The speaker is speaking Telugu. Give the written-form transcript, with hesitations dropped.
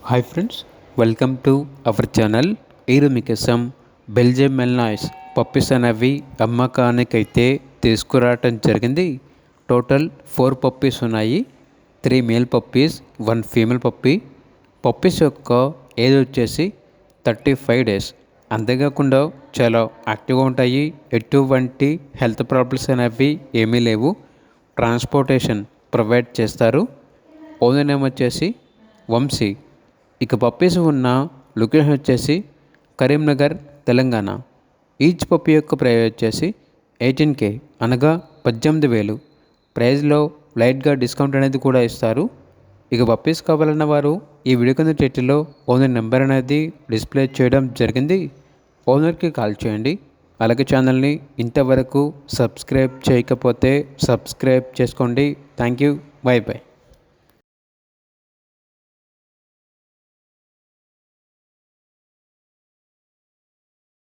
Hi friends, welcome to our channel. ఈరోజు మీకోసం బెల్జియం మెల్నాయిస్ పప్పీస్ అనేవి అమ్మకానికైతే తీసుకురావటం జరిగింది. టోటల్ 4 పప్పీస్ ఉన్నాయి. 3 male puppies, 1 female puppy. Puppies యొక్క ఏజ్ వచ్చేసి 35 డేస్. అంతేకాకుండా చాలా యాక్టివ్గా ఉంటాయి. ఎటువంటి హెల్త్ ప్రాబ్లమ్స్ అనేవి ఏమీ లేవు. ట్రాన్స్పోర్టేషన్ ప్రొవైడ్ చేస్తారు. ఓనర్ నేమ్ వచ్చేసి వంశీ. ఇక పప్పీస్ ఉన్న లొకేషన్ వచ్చేసి కరీంనగర్, తెలంగాణ. ఈచ్ పప్పీ యొక్క ప్రైస్ వచ్చేసి 18K, అనగా 18,000. ప్రైస్లో లైట్గా డిస్కౌంట్ అనేది కూడా ఇస్తారు. ఇక పప్పీస్ కావాలన్న వారు ఈ వీడియో కింద టైటిల్లో ఓనర్ నెంబర్ అనేది డిస్ప్లే చేయడం జరిగింది. ఓనర్కి కాల్ చేయండి. అలాగే ఛానల్ని ఇంతవరకు సబ్స్క్రైబ్ చేయకపోతే సబ్స్క్రైబ్ చేసుకోండి. Thank you. By by.